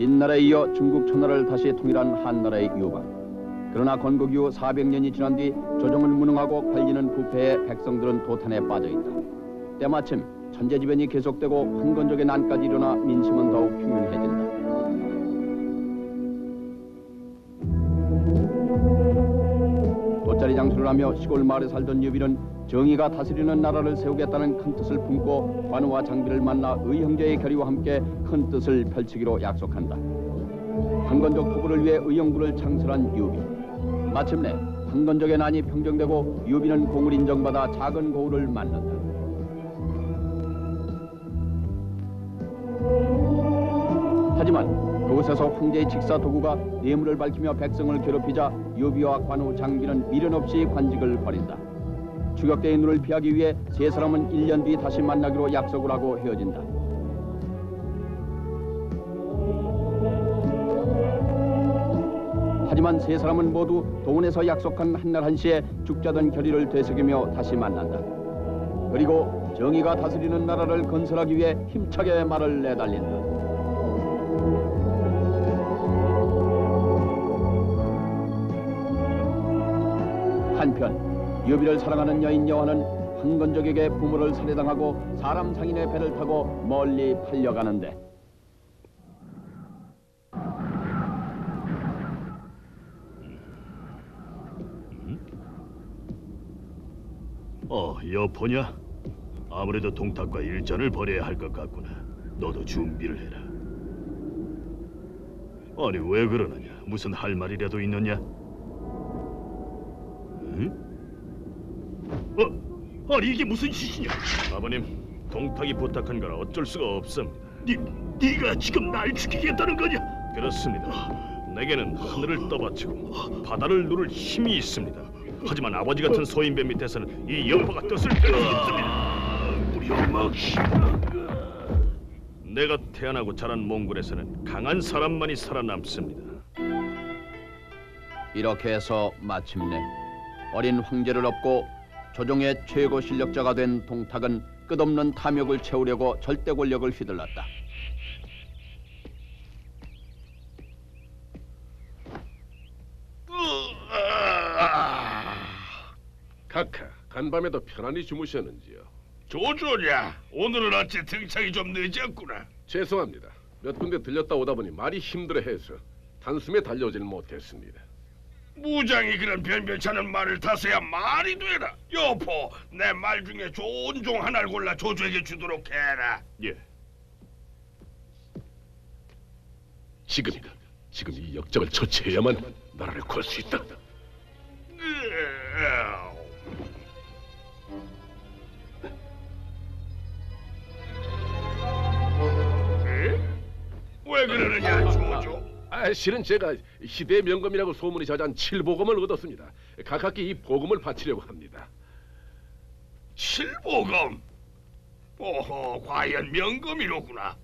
진나라에 이어 중국 천하를 다시 통일한 한나라의 유방. 그러나 건국 이후 400년이 지난 뒤 조정을 무능하고 관리는 부패해 백성들은 도탄에 빠져있다. 때마침 천재지변이 계속되고 황건적의 난까지 일어나 민심은 더욱 흉흉해진다. 돗자리 장수를 하며 시골 마을에 살던 유비는 정의가 다스리는 나라를 세우겠다는 큰 뜻을 품고 관우와 장비를 만나 의형제의 결의와 함께 큰 뜻을 펼치기로 약속한다. 황건적 포부를 위해 의형부를 창설한 유비. 마침내 황건적의 난이 평정되고 유비는 공을 인정받아 작은 고을을 만난다. 하지만 그곳에서 황제의 직사 도구가 뇌물을 밝히며 백성을 괴롭히자 유비와 관우 장비는 미련 없이 관직을 버린다. 추격대의 눈을 피하기 위해 세 사람은 1년 뒤 다시 만나기로 약속을 하고 헤어진다. 하지만 세 사람은 모두 도원에서 약속한 한날 한시에 죽자던 결의를 되새기며 다시 만난다. 그리고 정의가 다스리는 나라를 건설하기 위해 힘차게 말을 내달린다. 한편 유비를 사랑하는 여인 여화는 황건적에게 부모를 살해당하고 사람 상인의 배를 타고 멀리 팔려가는데 여포냐? 아무래도 동탁과 일전을 벌여야 할 것 같구나. 너도 준비를 해라. 아니 왜 그러느냐? 무슨 할 말이라도 있느냐? 응? 아니 이게 무슨 짓이냐? 아버님, 동탁이 부탁한 걸 어쩔 수가 없습니다. 네가 지금 날 죽이겠다는 거냐? 그렇습니다. 내게는 하늘을 떠받치고 바다를 누를 힘이 있습니다. 하지만 아버지 같은 소인배 밑에서는 이 여포가 뜻을 뺄 수 없습니다. 우리 엄마 내가 태어나고 자란 몽골에서는 강한 사람만이 살아남습니다. 이렇게 해서 마침내 어린 황제를 업고 조정의 최고 실력자가 된 동탁은 끝없는 탐욕을 채우려고 절대 권력을 휘둘렀다. 카카, 간밤에도 편안히 주무셨는지요? 조조냐, 오늘은 어째 등창이 좀 늦었구나. 죄송합니다. 몇 군데 들렸다 오다 보니 말이 힘들어해서 단숨에 달려오질 못했습니다. 무장이 그런 변변찮은 말을 타서야 말이 되나? 여포, 내 말 중에 좋은 종 하나를 골라 조조에게 주도록 해라. 예. 지금이다. 지금 이 역적을 처치해야만 나라를 구할 수 있다. 왜 그러느냐, 조조? 실은 제가 시대의 명검이라고 소문이 자자한 칠보검을 얻었습니다. 가깝게 이 보검을 바치려고 합니다. 칠보검? 오호, 과연 명검이로구나.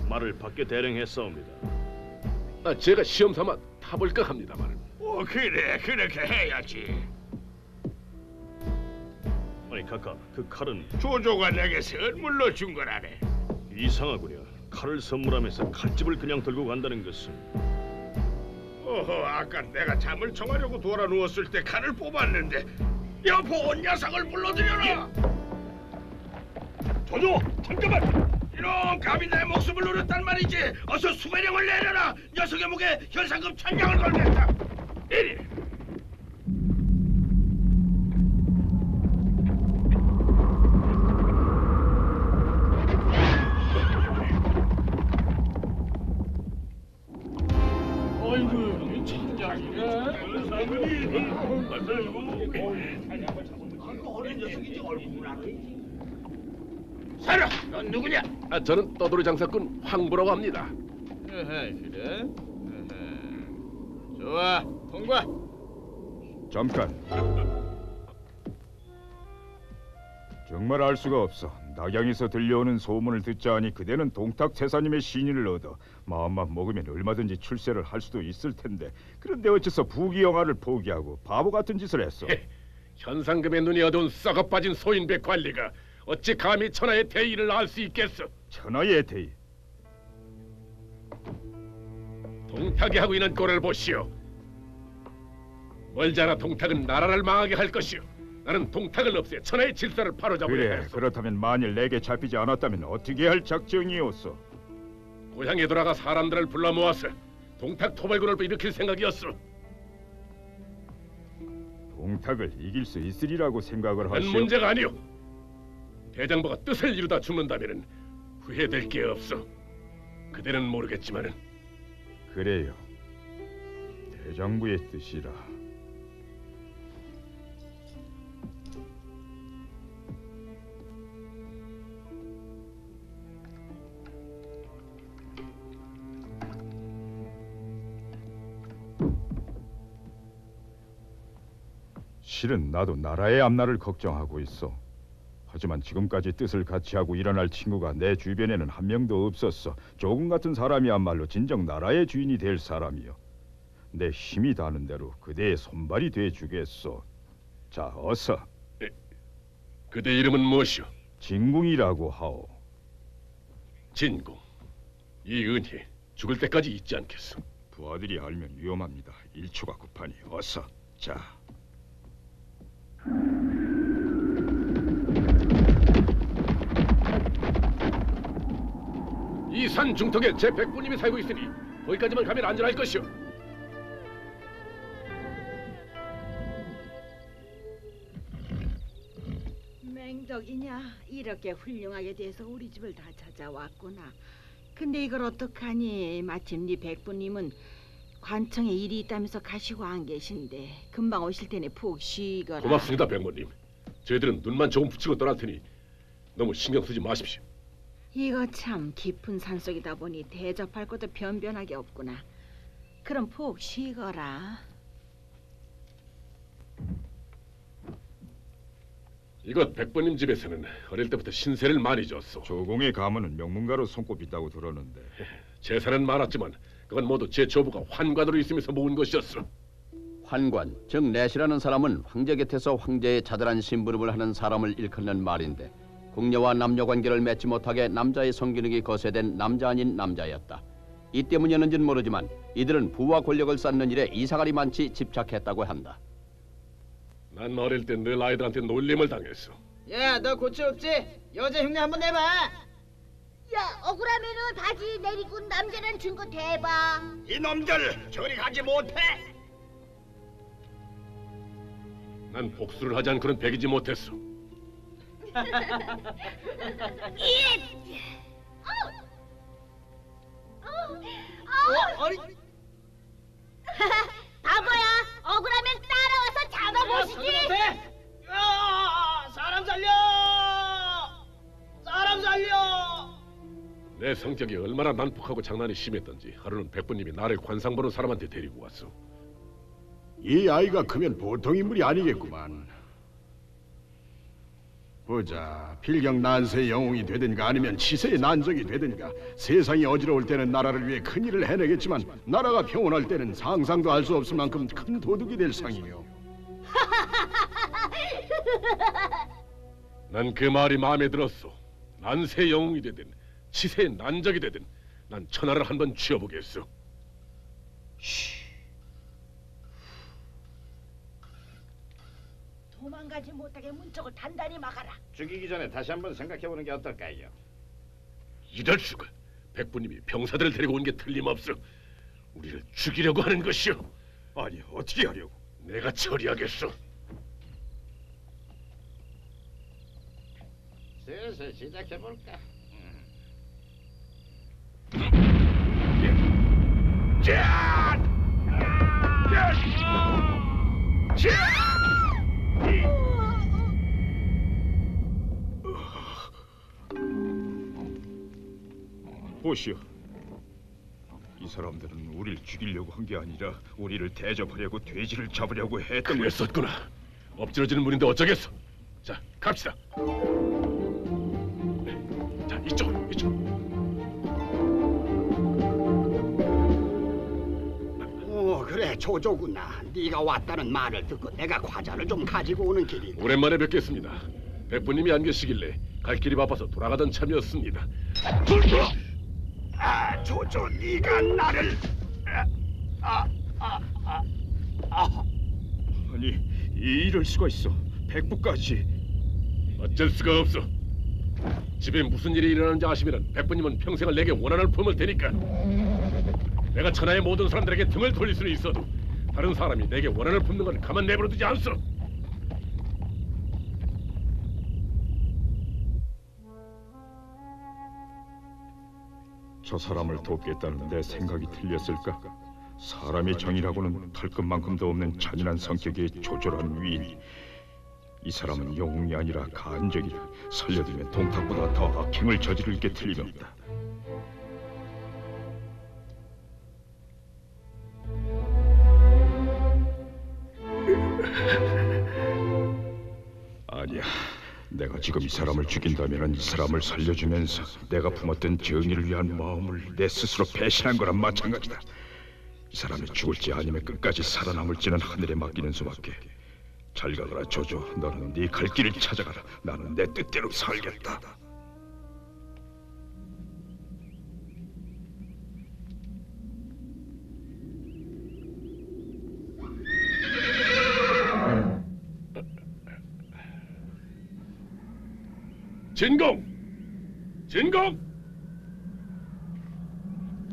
말을 밖에 대령했사옵니다. 제가 시험삼아 타볼까 합니다만. 그래, 그렇게 해야지. 아니 카카, 그 칼은 조조가 내게 선물로 준 거라네. 이상하구려. 칼을 선물하면서 칼집을 그냥 들고 간다는 것은. 아까 내가 잠을 청하려고 돌아 누웠을 때 칼을 뽑았는데 여포 온 녀석을 불러들여라. 조조, 잠깐만. 이놈 감히 내 목숨을 노렸단 말이지. 어서 수배령을 내려라. 녀석의 목에 현상금 1000両을 걸겠다. 이리. 사라, 넌 누구냐? 저는 떠돌이 장사꾼 황보라고 합니다. 그래? 좋아, 통과. 잠깐. 정말 알 수가 없어. 낙양에서 들려오는 소문을 듣자 하니 그대는 동탁 태사님의 신인을 얻어 마음만 먹으면 얼마든지 출세를 할 수도 있을 텐데 그런데 어째서 부귀영화를 포기하고 바보 같은 짓을 했어? 현상금의 눈이 어두운 썩어 빠진 소인배 관리가 어찌 감히 천하의 대의를 알 수 있겠어? 천하의 대의? 동탁이 하고 있는 꼴을 보시오. 멀지 않아 동탁은 나라를 망하게 할 것이오. 나는 동탁을 없애 천하의 질서를 바로잡으려 그래, 했소. 그렇다면 만일 내게 잡히지 않았다면 어떻게 할 작정이었어? 고향에 돌아가 사람들을 불러 모아서 동탁 토벌군을 일으킬 생각이었어. 동탁을 이길 수 있으리라고 생각을 그건 하시오? 문제가 아니오. 대장부가 뜻을 이루다 죽는다면 후회될 게 없어. 그대는 모르겠지만은 그래요. 대장부의 뜻이라. 실은 나도 나라의 앞날을 걱정하고 있어. 하지만 지금까지 뜻을 같이 하고 일어날 친구가 내 주변에는 한 명도 없었어. 조금 같은 사람이야말로 진정 나라의 주인이 될 사람이요. 내 힘이 닿는 대로 그대의 손발이 돼 주겠소. 자, 어서. 그대 이름은 무엇이오? 진궁이라고 하오. 진공. 이 은혜 죽을 때까지 잊지 않겠소. 부하들이 알면 위험합니다. 일초가 급하니 어서. 자. 이 산 중턱에 제 백부님이 살고 있으니 거기까지만 가면 안전할 것이오. 맹덕이냐? 이렇게 훌륭하게 돼서 우리 집을 다 찾아왔구나. 근데 이걸 어떡하니? 마침 네 백부님은 관청에 일이 있다면서 가시고 안 계신데 금방 오실 테니 푹 쉬거라. 고맙습니다, 백모님. 저희들은 눈만 조금 붙이고 떠날 테니 너무 신경 쓰지 마십시오. 이거 참 깊은 산속이다 보니 대접할 것도 변변하게 없구나. 그럼 푹 쉬거라. 이것 백부님 집에서는 어릴 때부터 신세를 많이 졌소. 조공의 가문은 명문가로 손꼽있다고 들었는데 재산은 많았지만 그건 모두 제 조부가 환관으로 있으면서 모은 것이었어. 환관, 즉 내시라는 사람은 황제 곁에서 황제의 자잘한 심부름을 하는 사람을 일컫는 말인데 궁녀와 남녀 관계를 맺지 못하게 남자의 성기능이 거세된 남자 아닌 남자였다. 이 때문이었는지는 모르지만 이들은 부와 권력을 쌓는 일에 이사가리 많지 집착했다고 한다. 난 어릴 때 늘 아이들한테 놀림을 당했어. 야, 너 고치 없지? 여자 흉내 한번 내봐. 야, 억울하면은 바지 내리고 남자는 준 거 대봐. 이놈들 저리 가지 못해. 난 복수를 하지 않은 그런 백이지 못했어. 어리. 바보야, 억울하면 따라와서 잡아보시지. 야, 사람 살려! 사람 살려! 내 성격이 얼마나 난폭하고 장난이 심했던지 하루는 백부님이 나를 관상 보는 사람한테 데리고 왔어. 이 아이가 크면 보통 인물이 아니겠구만. 보자, 필경 난세의 영웅이 되든가 아니면 치세의 난적이 되든가 세상이 어지러울 때는 나라를 위해 큰일을 해내겠지만 나라가 평온할 때는 상상도 할 수 없을 만큼 큰 도둑이 될 상이요. 난 그 말이 마음에 들었어. 난세 영웅이 되든 치세의 난적이 되든 난 천하를 한번 쥐어보겠어. 도망가지 못하게 문짝을 단단히 막아라. 죽이기 전에 다시 한번 생각해보는 게 어떨까요? 이럴 수가. 백부님이 병사들을 데리고 온 게 틀림없어. 우리를 죽이려고 하는 것이오. 아니, 어떻게 하려고? 내가 처리하겠어. 슬슬 시작해볼까? 보시오. 이 사람들은 우리를 죽이려고 한 게 아니라 우리를 대접하려고 돼지를 잡으려고 했던 거야. 그랬었구나. 엎질러지는 물인데 어쩌겠어. 자, 갑시다. 자, 이쪽으로, 이쪽. 그래, 조조구나. 네가 왔다는 말을 듣고 내가 과자를 좀 가지고 오는 길이다. 오랜만에 뵙겠습니다. 백부님이 안 계시길래 갈 길이 바빠서 돌아가던 참이었습니다. 조조, 네가 나를 아니, 이럴 수가 있어. 백부까지. 어쩔 수가 없어. 집에 무슨 일이 일어나는지 아시면 백부님은 평생을 내게 원한을 품을 테니까. 내가 천하의 모든 사람들에게 등을 돌릴 수는 있어도 다른 사람이 내게 원한을 품는 건 가만 내버려두지 않소. 저 사람을 돕겠다는 내 생각이 틀렸을까? 사람의 정이라고는 털끝만큼도 없는 잔인한 성격의 조절한 위인. 이 사람은 영웅이 아니라 간적이라. 살려두면 동탁보다 더 악행을 저지를 게 틀림없다. 아니야. 내가 지금 이 사람을 죽인다면 이 사람을 살려주면서 내가 품었던 정의를 위한 마음을 내 스스로 배신한 거랑 마찬가지다. 이 사람이 죽을지 아니면 끝까지 살아남을지는 하늘에 맡기는 수밖에. 잘 가거라 조조. 너는 네 갈 길을 찾아가라. 나는 내 뜻대로 살겠다. 진공! 진공!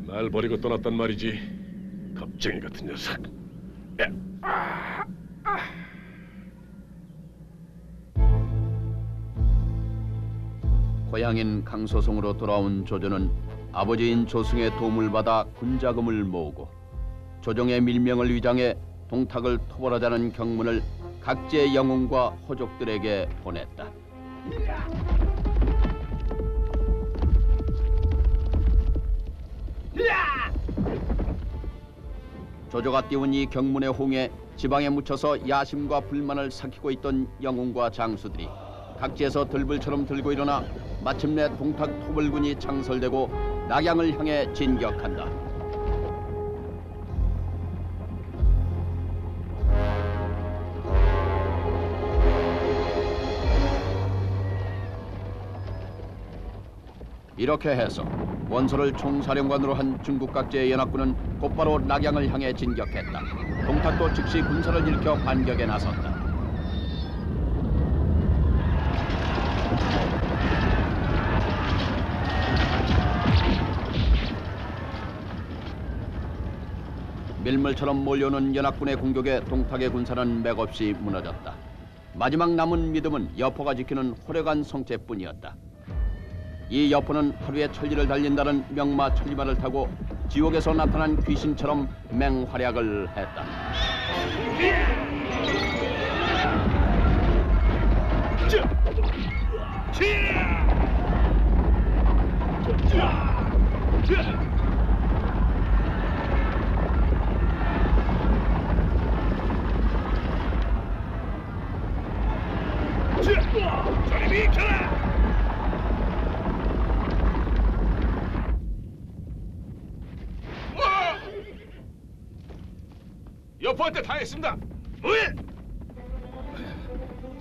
날 버리고 떠났단 말이지. 겁쟁이 같은 녀석. 고향인 강소송으로 돌아온 조조는 아버지인 조승의 도움을 받아 군자금을 모으고 조정의 밀명을 위장해 동탁을 토벌하자는 경문을 각지의 영웅과 호족들에게 보냈다. 조조가 띄운 이 경문의 홍에 지방에 묻혀서 야심과 불만을 삭히고 있던 영웅과 장수들이 각지에서 들불처럼 들고 일어나 마침내 동탁 토벌군이 창설되고 낙양을 향해 진격한다. 이렇게 해서 원소를 총사령관으로 한 중국 각지의 연합군은 곧바로 낙양을 향해 진격했다. 동탁도 즉시 군사를 일으켜 반격에 나섰다. 밀물처럼 몰려오는 연합군의 공격에 동탁의 군사는 맥없이 무너졌다. 마지막 남은 믿음은 여포가 지키는 호려간 성체뿐이었다. 이 여포는 하루에 천리를 달린다는 명마 천리마를 타고 지옥에서 나타난 귀신처럼 맹활약을 했다. 저리 비켜라! 여포한테 당했습니다. 왜?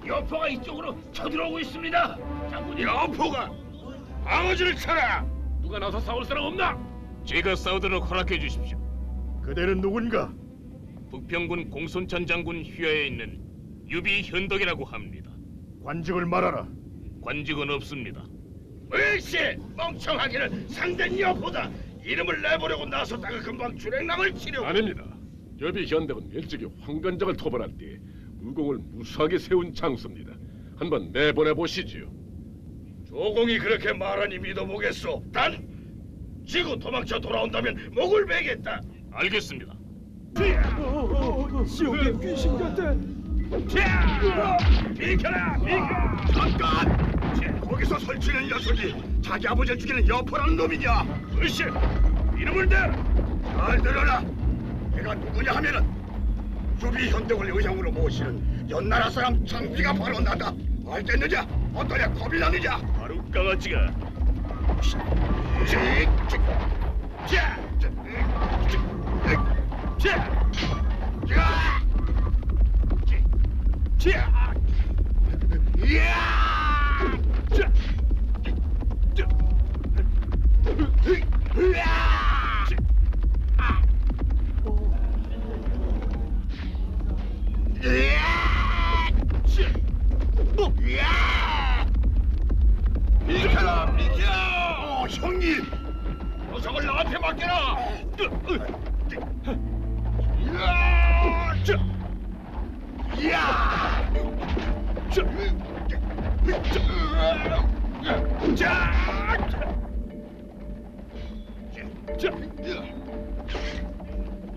여포가 이쪽으로 쳐들어오고 있습니다. 장군님. 여포가 방어지를 쳐라. 누가 나서 싸울 사람 없나? 제가 싸우도록 허락해 주십시오. 그대는 누군가? 북평군 공손천 장군 휘하에 있는 유비 현덕이라고 합니다. 관직을 말하라. 관직은 없습니다. 으쌰! 멍청하기는 상대는 여포다. 이름을 내보려고 나섰다가 금방 주랭랑을 치려고. 아닙니다. 여비 현덕은 일찍이 황건적을 토벌한 뒤에 무공을 무수하게 세운 장수입니다. 한번 내보내 보시지요. 조공이 그렇게 말하니 믿어보겠소. 단 지구 도망쳐 돌아온다면 목을 베겠다. 알겠습니다. 지옥의 귀신 같아. 비켜라! 비켜! 잠깐! 거기서 설치는 녀석이 자기 아버지를 죽이는 여포라는 놈이냐? 으쌰! 이름을 대라! 잘 들어라! 내가 누구냐 하면은 유비 현덕을 의형으로 모시는 연나라 사람 장비가 바로 나다. 알겠느냐? 어떠냐? 겁이 나느냐? 바로 강아지가 비켜라, 비켜! 형님! 녀석을 나한테 맡겨라!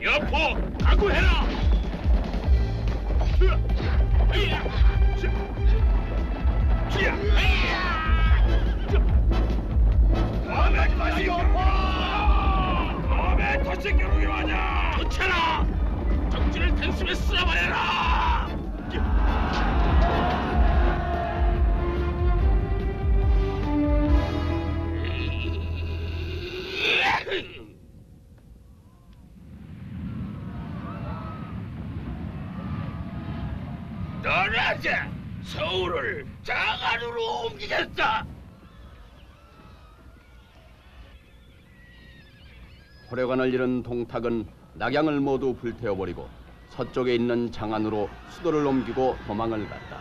여포, 각오해라! 다음에 다시 여포! 다음에 다시 겨루기로 하자! 좋잖아! 정지를 단숨에 쓸어버려라! 떠나자! 서울을 장안으로 옮기겠다! 호래관을 잃은 동탁은 낙양을 모두 불태워버리고 서쪽에 있는 장안으로 수도를 옮기고 도망을 갔다.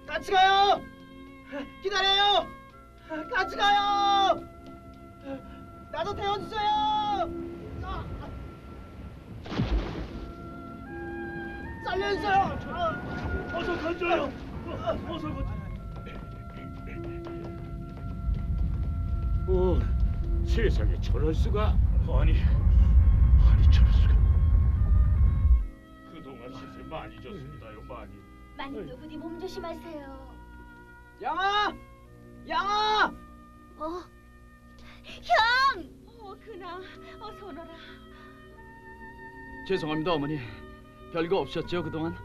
같이 가요. 기다려요. 같이 가요. 나도 태워주세요. 살려주세요. 어서 가줘요. 어서 가. 세상에 저럴 수가? 아니 저럴 수가. 그동안 시세 많이 졌습니다요, 많이. 마님도 부디 몸 조심하세요. 양아, 양아. 형! 그나 어서 오너라. 죄송합니다 어머니. 별거 없었죠 그동안?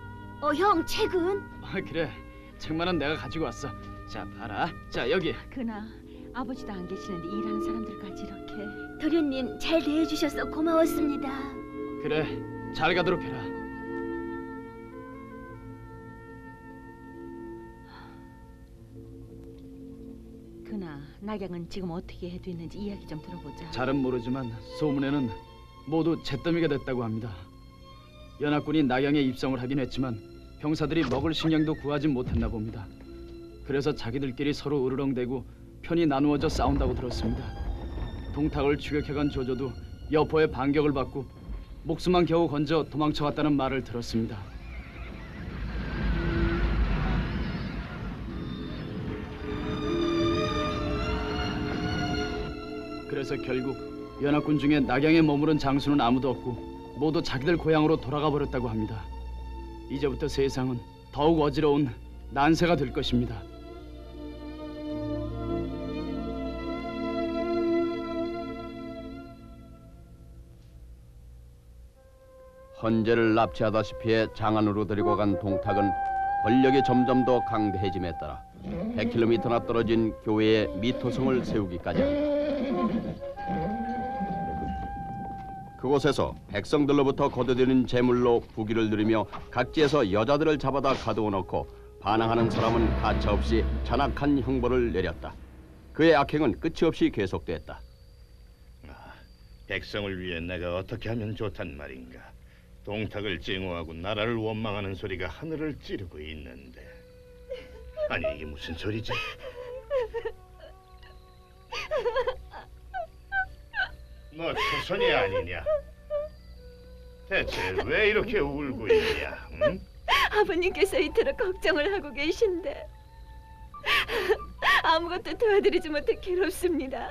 형 책은? 그래 책만은 내가 가지고 왔어. 자 봐라. 자 여기. 그나 아버지도 안 계시는데 일하는 사람들까지 이렇게. 도련님 잘 대해주셔서 고마웠습니다. 그래 잘 가도록 해라. 그나 낙양은 지금 어떻게 해도 있는지 이야기 좀 들어보자. 잘은 모르지만 소문에는 모두 잿더미가 됐다고 합니다. 연합군이 낙양에 입성을 하긴 했지만 병사들이 먹을 식량도 구하지 못했나 봅니다. 그래서 자기들끼리 서로 으르렁대고 편이 나누어져 싸운다고 들었습니다. 동탁을 추격해간 조조도 여포의 반격을 받고 목숨만 겨우 건져 도망쳐갔다는 말을 들었습니다. 그래서 결국 연합군 중에 낙양에 머무른 장수는 아무도 없고 모두 자기들 고향으로 돌아가 버렸다고 합니다. 이제부터 세상은 더욱 어지러운 난세가 될 것입니다. 헌재를 납치하다시피 해 장안으로 데리고 간 동탁은 권력이 점점 더 강대해짐에 따라 100km나 떨어진 교회에 미토성을 세우기까지 한다. 그곳에서 백성들로부터 거둬들인 재물로 부귀를 누리며 각지에서 여자들을 잡아다 가두어 놓고 반항하는 사람은 가차없이 잔악한 형벌을 내렸다. 그의 악행은 끝이 없이 계속됐다. 백성을 위해 내가 어떻게 하면 좋단 말인가. 동탁을 증오하고 나라를 원망하는 소리가 하늘을 찌르고 있는데. 아니 이게 무슨 소리지? 너 초선이 아니냐? 대체 왜 이렇게 울고 있냐? 응? 아버님께서 이토록 걱정을 하고 계신데 아무것도 도와드리지 못해 괴롭습니다.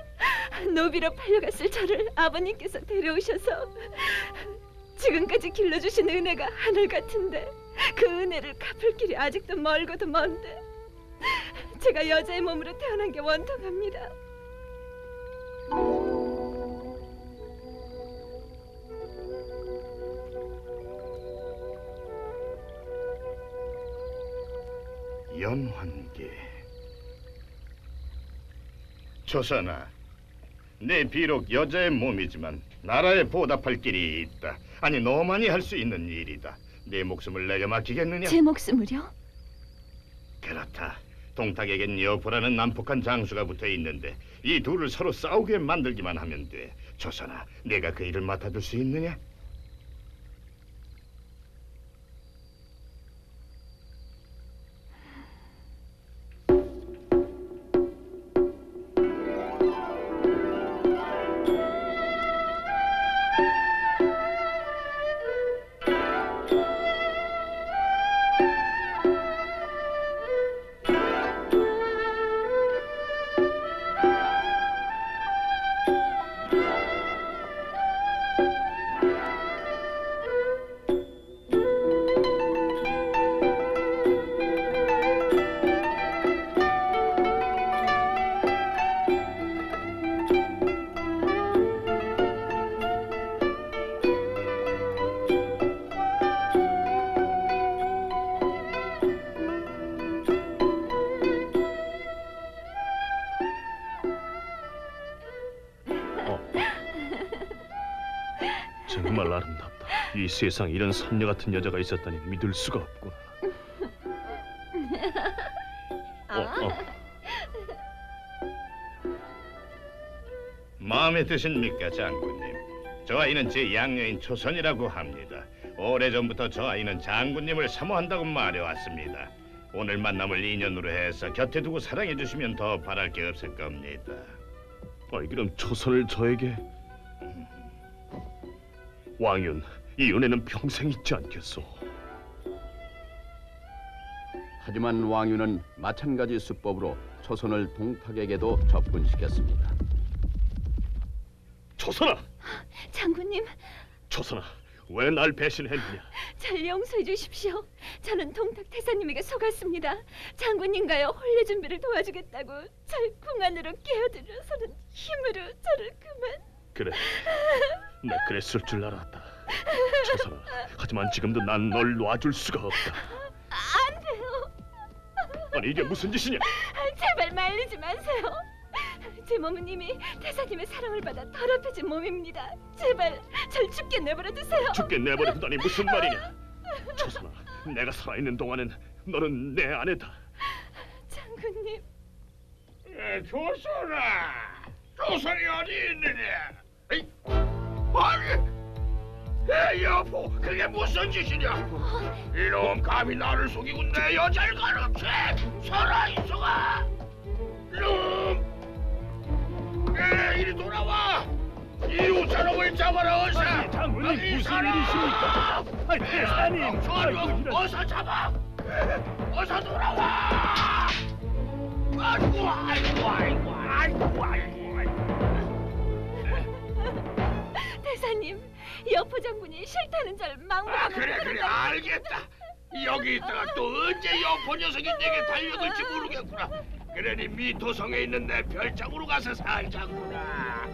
노비로 팔려갔을 저를 아버님께서 데려오셔서 지금까지 길러주신 은혜가 하늘 같은데 그 은혜를 갚을 길이 아직도 멀고도 먼데 제가 여자의 몸으로 태어난 게 원통합니다. 연환계. 조선아, 내 비록 여자의 몸이지만 나라에 보답할 길이 있다. 아니 너만이 할 수 있는 일이다. 내 목숨을 내게 맡기겠느냐? 제 목숨을요? 그렇다. 동탁에겐 여포라는 난폭한 장수가 붙어 있는데 이 둘을 서로 싸우게 만들기만 하면 돼. 조선아, 내가 그 일을 맡아줄 수 있느냐? 정말 아름답다. 이 세상에 이런 선녀 같은 여자가 있었다니 믿을 수가 없구나. 마음에 드십니까, 장군님? 저 아이는 제 양녀인 초선이라고 합니다. 오래전부터 저 아이는 장군님을 사모한다고 말해왔습니다. 오늘 만남을 인연으로 해서 곁에 두고 사랑해 주시면 더 바랄 게 없을 겁니다. 아이, 그럼 초선을 저에게? 왕윤, 이 은혜는 평생 잊지 않겠소. 하지만 왕윤은 마찬가지 수법으로 초선을 동탁에게도 접근시켰습니다. 초선아! 장군님, 초선아, 왜 날 배신했느냐? 잘 용서해 주십시오. 저는 동탁 태사님에게 속았습니다. 장군님과의 혼례 준비를 도와주겠다고 절 궁안으로 깨어들어서는 힘으로 저를 그만... 그래, 나 그랬을 줄 알았다. 초선아, 하지만 지금도 난 널 놔줄 수가 없다. 안 돼요. 아니, 이게 무슨 짓이냐? 제발 말리지 마세요. 제 몸은 이미 태사님의 사랑을 받아 더럽혀진 몸입니다. 제발 절 죽게 내버려 두세요. 죽게 내버려 두다니 무슨 말이냐? 초선아, 내가 살아있는 동안은 너는 내 아내다. 장군님. 조선아! 조선이 어디 있느냐? 에이? 아니! 여보, 그게 무슨 짓이냐? 이놈 감히 나를 속이고 내 여자를 가로채! 살아있어가! 놈! 이리 돌아와! 이 우차놈을 잡아라, 어서! 장군님, 무슨 일이십니까? 아니, 태사님! 어서 잡아! 어서 돌아와! 아이고. 태사님, 여포 장군이 싫다는 절 망보고... 그래, 알겠다. 여기 있다가 또 언제 여포 녀석이 내게 달려들지 모르겠구나. 그러니 미토성에 있는 내 별장으로 가서 살자꾸나.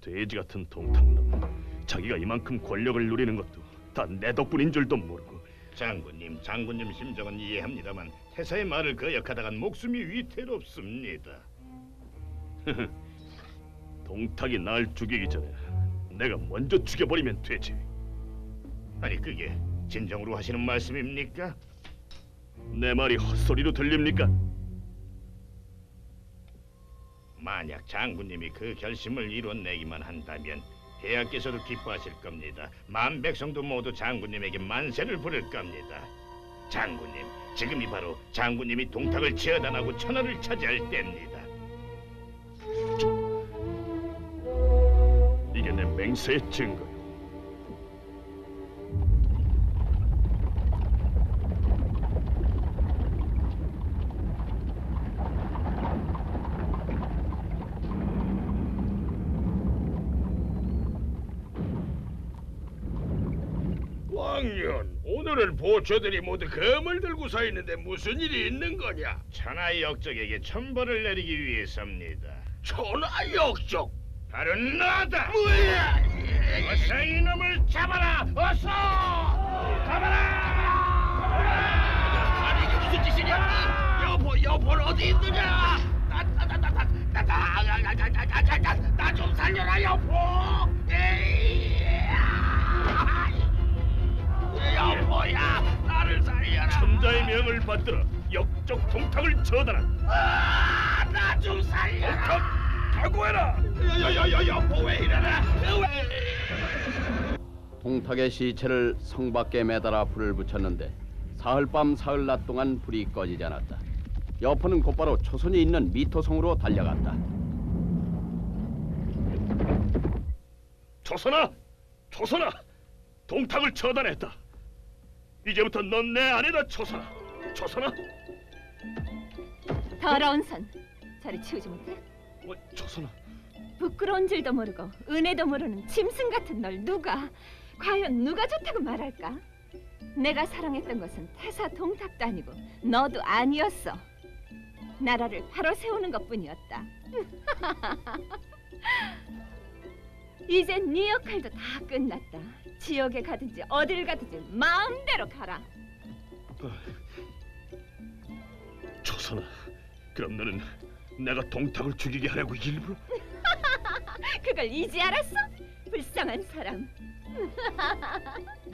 돼지 같은 동탁놈, 자기가 이만큼 권력을 누리는 것도 다 내 덕분인 줄도 모르고. 장군님 심정은 이해합니다만 태사의 말을 거역하다간 목숨이 위태롭습니다. 동탁이 날 죽이기 전에 내가 먼저 죽여버리면 되지. 아니, 그게 진정으로 하시는 말씀입니까? 내 말이 헛소리로 들립니까? 만약 장군님이 그 결심을 이뤄내기만 한다면 대하께서도 기뻐하실 겁니다. 만 백성도 모두 장군님에게 만세를 부를 겁니다. 장군님, 지금이 바로 장군님이 동탁을 처단하고 천하를 차지할 때입니다. 이게 내 맹세의 증거요. 왕년, 오늘은 보초들이 모두 검을 들고 서 있는데 무슨 일이 있는 거냐? 천하 역적에게 천벌을 내리기 위해서입니다. 천하 역적? 바로 나다! 뭐야? 어서 이놈을 잡아라! 어서! 잡아라! 여보 어디 있느냐? 나 좀 살려라 여보. 여보야 나를 살려라. 천자의 명을 받들어 역적 동탁을 처단한. 나 좀 살려라. 동탁 각오해라. 여보 왜 이러나? 동탁의 시체를 성 밖에 매달아 불을 붙였는데 사흘밤 사흘낮 동안 불이 꺼지지 않았다. 여포는 곧바로 초선이 있는 미토성으로 달려갔다. 조선아, 조선아, 동탁을 처단했다. 이제부터 넌 내 아내다, 조선아. 조선아. 더러운 선, 저리 치우지 못해? 조선아. 부끄러운 줄도 모르고 은혜도 모르는 짐승 같은 널 과연 누가 좋다고 말할까? 내가 사랑했던 것은 태사 동탁도 아니고 너도 아니었어. 나라를 바로 세우는 것뿐이었다. 이젠 네 역할도 다 끝났다. 지옥에 가든지 어딜 가든지 마음대로 가라. 조선아, 그럼 너는 내가 동탁을 죽이게 하려고 일부러? 그걸 이제 알았어? 불쌍한 사람.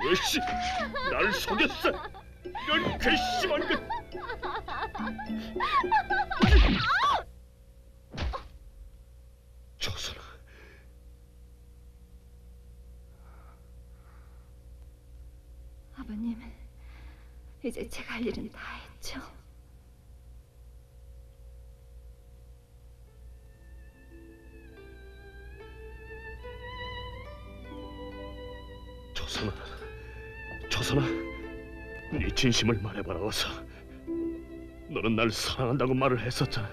으씨, 날 속였어. 이런 괘씸한 것. 조선아. 아버님, 이제 제가 할 일은 다 했죠. 조선아, 조선아, 네 진심을 말해봐라 어서. 너는 날 사랑한다고 말을 했었잖아.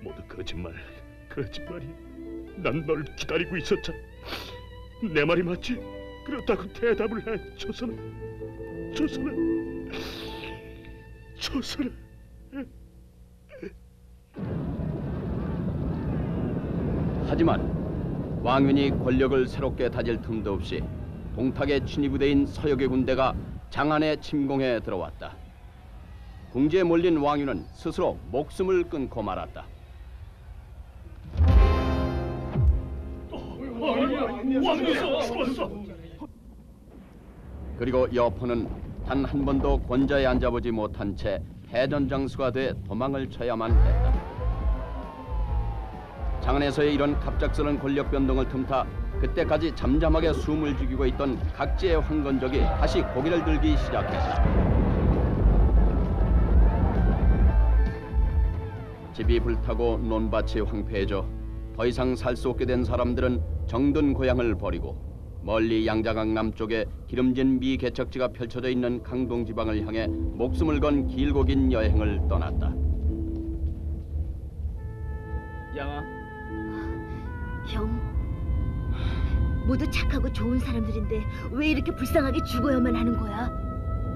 모두 거짓말이야. 난 널 기다리고 있었잖아. 내 말이 맞지? 그렇다고 대답을 해, 조선아. 조선아. 조선아. 하지만 왕윤이 권력을 새롭게 다질 틈도 없이 동탁의 친위부대인 서역의 군대가 장안에 침공해 들어왔다. 궁지에 몰린 왕윤은 스스로 목숨을 끊고 말았다. 왕윤 죽었어. 그리고 여포는 단 한 번도 권좌에 앉아보지 못한 채 해전장수가 돼 도망을 쳐야만 했다. 장안에서의 이런 갑작스런 권력 변동을 틈타 그때까지 잠잠하게 숨을 죽이고 있던 각지의 황건적이 다시 고개를 들기 시작했다. 집이 불타고 논밭이 황폐해져 더 이상 살 수 없게 된 사람들은 정든 고향을 버리고 멀리 양자강 남쪽에 기름진 미 개척지가 펼쳐져 있는 강동 지방을 향해 목숨을 건 길고 긴 여행을 떠났다. 양아. 형, 모두 착하고 좋은 사람들인데 왜 이렇게 불쌍하게 죽어야만 하는 거야?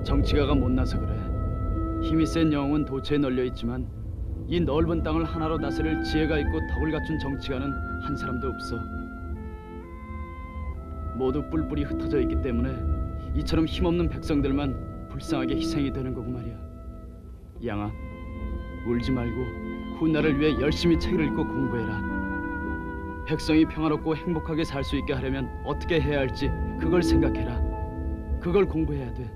정치가가 못나서 그래. 힘이 센 영웅은 도처에 널려 있지만 이 넓은 땅을 하나로 다스릴 지혜가 있고 덕을 갖춘 정치가는 한 사람도 없어. 모두 뿔뿔이 흩어져 있기 때문에 이처럼 힘없는 백성들만 불쌍하게 희생이 되는 거고 말이야. 양아, 울지 말고 훗날을 위해 열심히 책을 읽고 공부해라. 백성이 평화롭고 행복하게 살 수 있게 하려면 어떻게 해야 할지 그걸 생각해라. 그걸 공부해야 돼.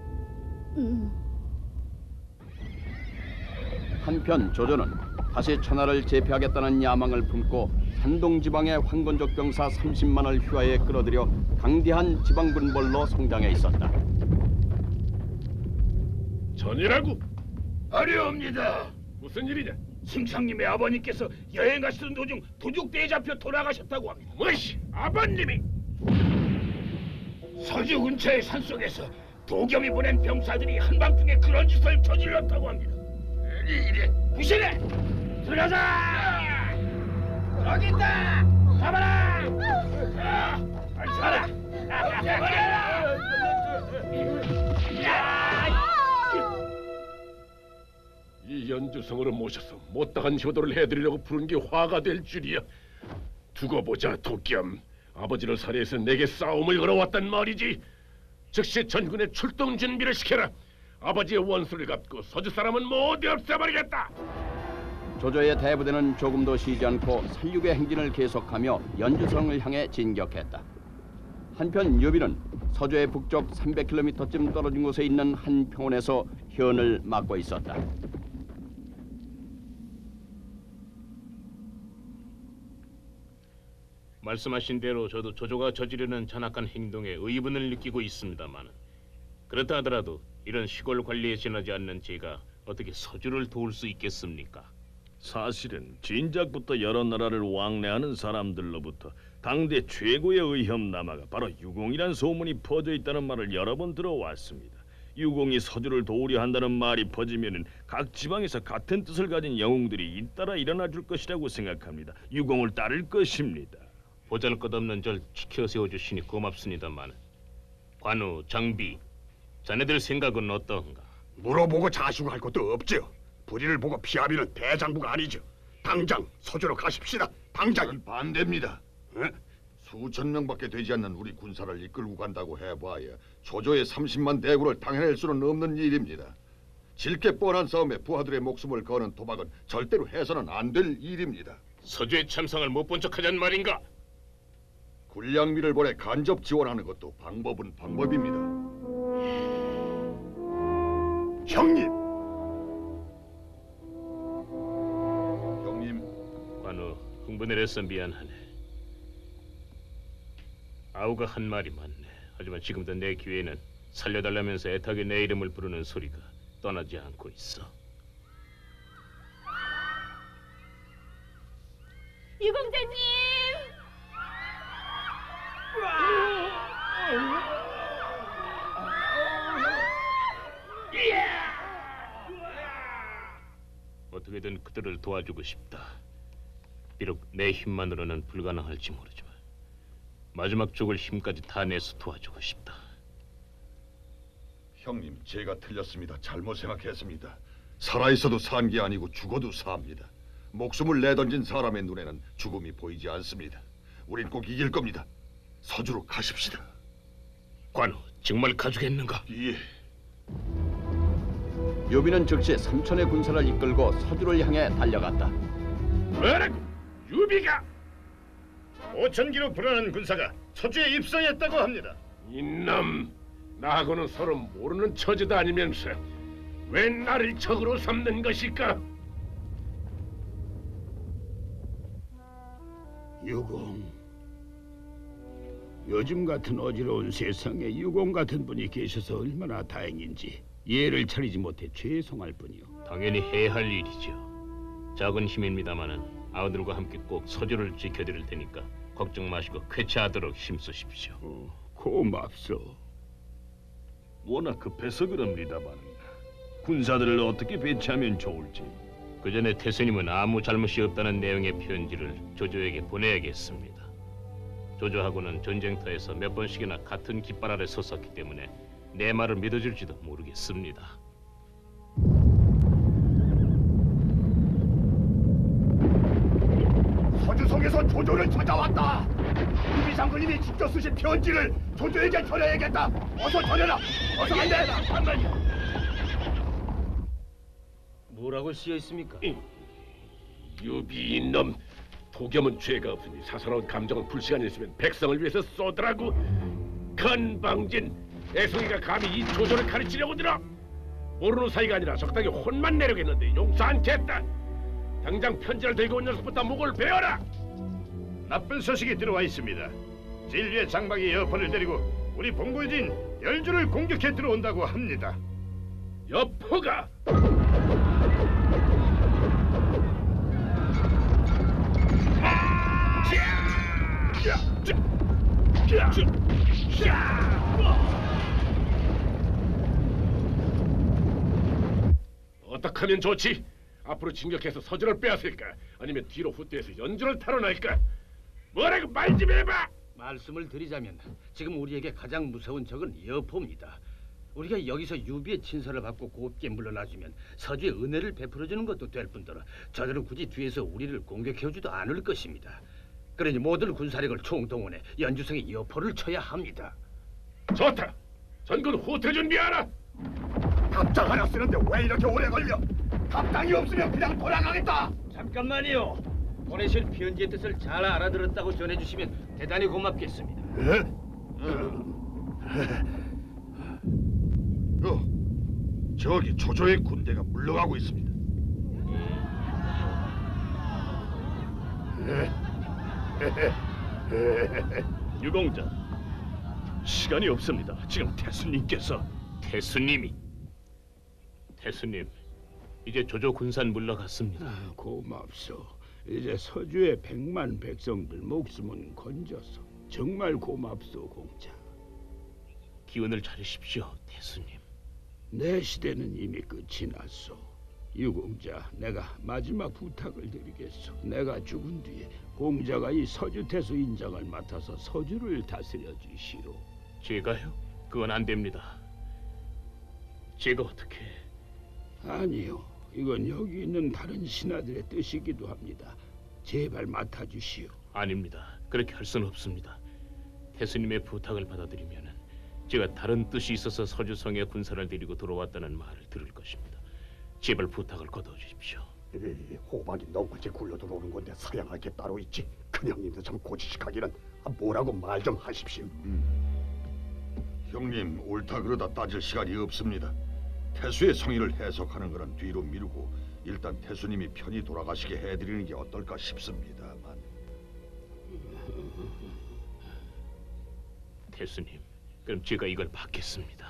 한편 조조는 다시 천하를 제패하겠다는 야망을 품고 산동 지방의 황건적 병사 30만을 휘하에 끌어들여 강대한 지방 군벌로 성장해 있었다. 전이라고? 아니옵니다. 무슨 일이냐? 승창님의 아버님께서 여행 가시던 도중 도둑대에 잡혀 돌아가셨다고 합니다. 뭐시? 아버님이? 서주 근처의 산속에서 도겸이 보낸 병사들이 한밤중에 그런 짓을 저질렀다고 합니다. 이래 부실해! 들어가자! 저기 있다! 잡아라! 잡아라! 이 연주성으로 모셔서 못다한 효도를 해드리려고 부른 게 화가 될 줄이야. 두고 보자, 도겸. 아버지를 살해해서 내게 싸움을 걸어왔단 말이지. 즉시 전군의 출동 준비를 시켜라. 아버지의 원수를 갚고 서주 사람은 모두 없애버리겠다. 조조의 대부대는 조금도 쉬지 않고 살육의 행진을 계속하며 연주성을 향해 진격했다. 한편 유비는 서주의 북쪽 300km쯤 떨어진 곳에 있는 한 평원에서 현을 막고 있었다. 말씀하신 대로 저도 조조가 저지르는 잔악한 행동에 의분을 느끼고 있습니다만, 그렇다 하더라도 이런 시골 관리에 지나지 않는 제가 어떻게 서주를 도울 수 있겠습니까? 사실은 진작부터 여러 나라를 왕래하는 사람들로부터 당대 최고의 의협남아가 바로 유공이란 소문이 퍼져 있다는 말을 여러 번 들어왔습니다. 유공이 서주를 도우려 한다는 말이 퍼지면은 각 지방에서 같은 뜻을 가진 영웅들이 잇따라 일어나 줄 것이라고 생각합니다. 유공을 따를 것입니다. 보잘것없는 절 지켜 세워주시니 고맙습니다만, 관우, 장비, 자네들 생각은 어떤가? 물어보고 자식할 것도 없죠. 불의를 보고 피하비는 대장부가 아니죠. 당장 서주로 가십시다. 당장. 반대입니다. 에? 수천 명밖에 되지 않는 우리 군사를 이끌고 간다고 해봐야 조조의 30만 대군을 당해낼 수는 없는 일입니다. 질게 뻔한 싸움에 부하들의 목숨을 거는 도박은 절대로 해서는 안 될 일입니다. 서주의 참상을 못 본 척하자는 말인가? 군량미를 보내 간접 지원하는 것도 방법은 방법입니다. 형님! 형님. 관우, 흥분을 해서 미안하네. 아우가 한 말이 맞네. 하지만 지금도 내 귀에는 살려달라면서 애타게 내 이름을 부르는 소리가 떠나지 않고 있어. 유공자님! 어떻게든 그들을 도와주고 싶다. 비록 내 힘만으로는 불가능할지 모르지만 마지막 쪽을 힘까지 다 내서 도와주고 싶다. 형님, 제가 틀렸습니다. 잘못 생각했습니다. 살아있어도 산 게 아니고 죽어도 삽니다. 목숨을 내던진 사람의 눈에는 죽음이 보이지 않습니다. 우린 꼭 이길 겁니다. 서주로 가십시다. 관우, 정말 가주겠는가? 예. 유비는 즉시 삼천의 군사를 이끌고 서주를 향해 달려갔다. 뭐라고? 유비가? 5,000기로 불어난 군사가 서주에 입성했다고 합니다. 이놈, 나하고는 서로 모르는 처지도 아니면서 왜 나를 적으로 삼는 것일까? 유공, 요즘 같은 어지러운 세상에 유공 같은 분이 계셔서 얼마나 다행인지 예를 차리지 못해 죄송할 뿐이요. 당연히 해야 할 일이죠. 작은 힘입니다마는 아우들과 함께 꼭 서주를 지켜드릴 테니까 걱정 마시고 쾌차하도록 힘쓰십시오. 고맙소. 워낙 급해서 그럽니다만 군사들을 어떻게 배치하면 좋을지. 그 전에 태수님은 아무 잘못이 없다는 내용의 편지를 조조에게 보내야겠습니다. 조조하고는 전쟁터에서 몇 번씩이나 같은 깃발 아래 섰었기 때문에 내 말을 믿어줄지도 모르겠습니다. 서주성에서 조조를 찾아왔다. 유비 장군님이 직접 쓰신 편지를 조조에게 전해야겠다. 어서 전해라. 어서 안 돼. 잠깐만요. 뭐라고 쓰여 있습니까? 유비 이놈, 도겸은 죄가 없으니 사사로운 감정은 불시간이 있으면 백성을 위해서 쏘더라고. 건방진 애송이가 감히 이 조조를 가르치려고 들어. 모르는 사이가 아니라 적당히 혼만 내려겠는데 용서 않겠다. 당장 편지를 들고 온 녀석부터 목을 베어라. 나쁜 소식이 들어와 있습니다. 진리의 장막이 여포를 데리고 우리 본부진 열주를 공격해 들어온다고 합니다. 여포가? 어떻게 하면 좋지? 앞으로 진격해서 서주를 빼앗을까? 아니면 뒤로 후퇴해서 연주를 탈환할까? 뭐라고 말 좀 해봐! 말씀을 드리자면 지금 우리에게 가장 무서운 적은 여포입니다. 우리가 여기서 유비의 친서를 받고 곱게 물러나주면 서주의 은혜를 베풀어주는 것도 될 뿐더러 저들은 굳이 뒤에서 우리를 공격해오지도 않을 것입니다. 그러니 모든 군사력을 총동원해 연주성의 여포를 쳐야 합니다. 좋다! 전군 후퇴 준비하라! 답장 하나 쓰는데 왜 이렇게 오래 걸려? 답장이 없으면 그냥 돌아가겠다. 잠깐만요. 보내실 편지의 뜻을 잘 알아들었다고 전해주시면 대단히 고맙겠습니다. 저기 조조의 군대가 물러가고 있습니다. 유공자, 시간이 없습니다. 지금 태수님이 이제 조조 군산 물러갔습니다. 고맙소. 이제 서주의 100만 백성들 목숨은 건졌어. 정말 고맙소, 공자. 기운을 차리십시오, 태수님. 내 시대는 이미 끝이 났소. 유공자, 내가 마지막 부탁을 드리겠소. 내가 죽은 뒤에 공자가 이 서주태수 인장을 맡아서 서주를 다스려 주시오. 제가요? 그건 안 됩니다. 제가 어떻게... 아니요, 이건 여기 있는 다른 신하들의 뜻이기도 합니다. 제발 맡아주시오. 아닙니다. 그렇게 할 수는 없습니다. 태수님의 부탁을 받아들이면 제가 다른 뜻이 있어서 서주성에 군사를 데리고 들어왔다는 말을 들을 것입니다. 제발 부탁을 거둬주십시오. 호박이 너까지 굴러 들어오는 건데 사양할 게 따로 있지. 큰형님도 참 고지식하기는. 뭐라고 말 좀 하십시오. 형님, 옳다 그러다 따질 시간이 없습니다. 태수의 성의를 해석하는 거는 뒤로 미루고 일단 태수님이 편히 돌아가시게 해드리는 게 어떨까 싶습니다만. 태수님, 그럼 제가 이걸 받겠습니다.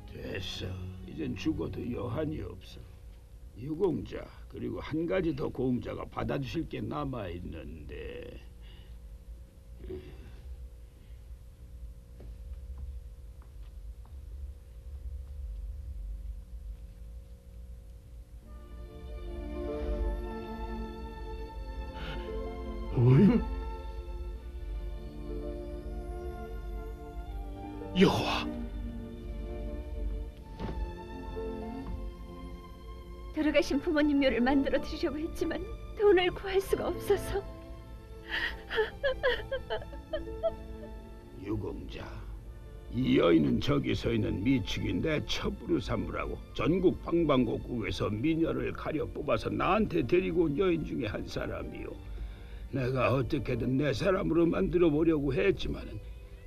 됐어. 이젠 죽어도 여한이 없어. 유공자, 그리고 한 가지 더 공자가 받아주실 게 남아 있는데. 여호와, 돌아가신 부모님 묘를 만들어 드리려고 했지만 돈을 구할 수가 없어서. 유공자, 이 여인은 저기 서 있는 미축인 내 첩으로 삼으라고 전국 방방곡곡에서 미녀를 가려 뽑아서 나한테 데리고 온 여인 중에 한 사람이요. 내가 어떻게든 내 사람으로 만들어 보려고 했지만은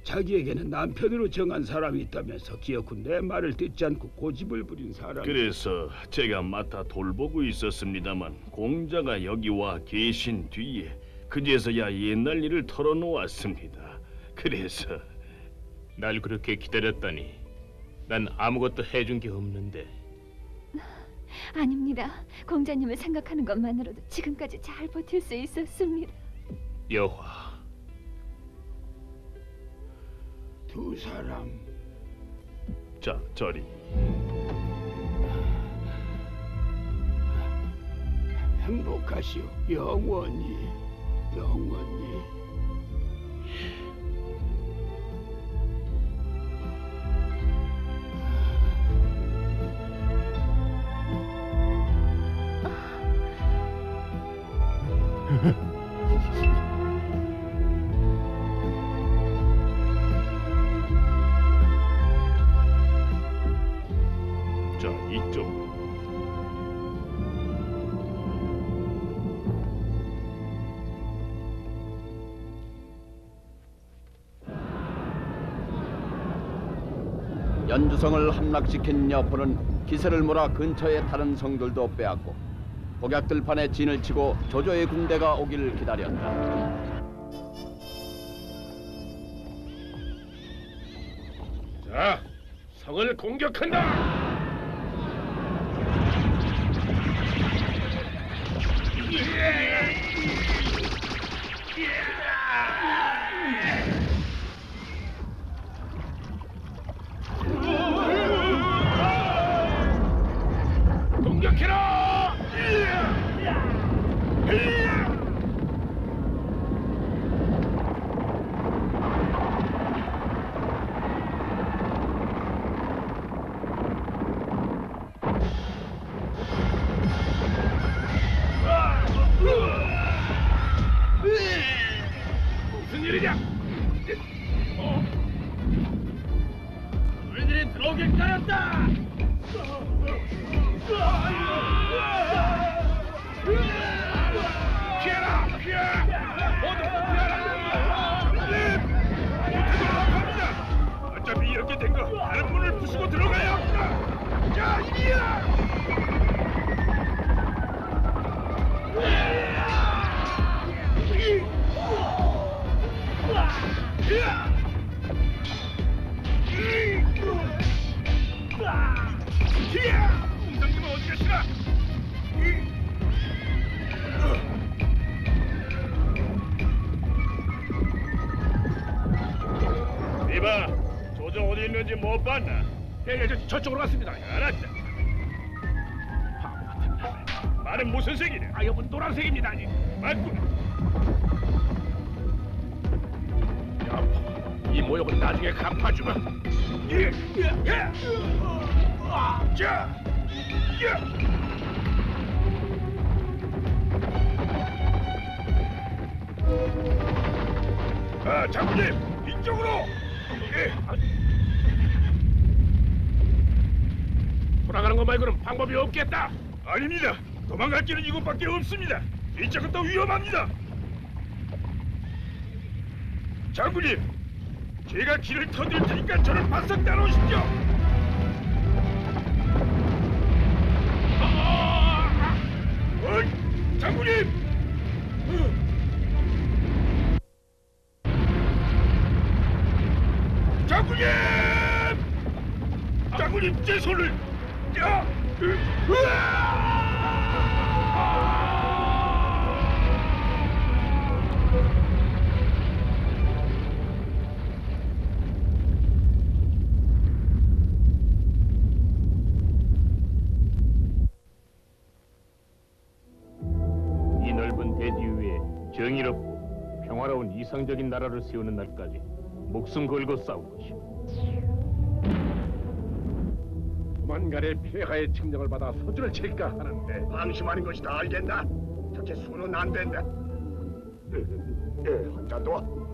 자기에게는 남편으로 정한 사람이 있다면서 기어코 내 말을 듣지 않고 고집을 부린 사람. 그래서 제가 맡아 돌보고 있었습니다만 공자가 여기 와 계신 뒤에 그제서야 옛날 일을 털어놓았습니다. 그래서 날 그렇게 기다렸다니 난 아무것도 해준 게 없는데. 아닙니다. 공자님을 생각하는 것만으로도 지금까지 잘 버틸 수 있었습니다. 여호와, 두 사람. 자, 저리. 행복하시오. 영원히. 자, 이쪽. 연주성을 함락시킨 여포는 기세를 몰아 근처의 다른 성들도 빼앗고 복약들 판에 진을 치고 조조의 군대가 오기를 기다렸다. 자, 성을 공격한다. 공격해라! 목에 깔았다. 피해라, 피해! 모두 피해라! 장군님! 못하도록 합니다. 어차피 이렇게 된 거 다른 문을 부수고 들어가야 합니다. 자, 이리야! 공장님은 어디 계시나? 이봐, 조조 어디 있는지 못 봤나? 예, 저쪽으로 갔습니다. 알았다. 바보 같은 놈. 말은 무슨 색이냐? 아, 여분 노란색입니다. 맞구나. 이 모욕은 나중에 갚아주마. 자, 아, 장군님, 이쪽으로. 돌아가는 것 말고는 방법이 없겠다. 아닙니다. 도망갈 길은 이곳밖에 없습니다. 이쪽은 더 위험합니다. 장군님, 제가 길을 터드릴 테니까 저를 바싹 따라오십시오. 장군님! 장군님! 장군님, 제 손을! 야! 이 넓은 대지 위에 정의롭고 평화로운 이상적인 나라를 세우는 날까지 목숨 걸고 싸울 것이오. 조만간의 폐하의 칙령을 받아 서주를 칠까 하는데 방심하는 것이다, 알겠나? 저렇게 수는 안 된다. 한잔 더.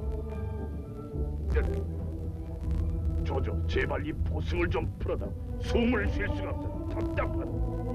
조조, 제발 이 보승을 좀 풀어다. 숨을 쉴 수가 없어. 답답하다.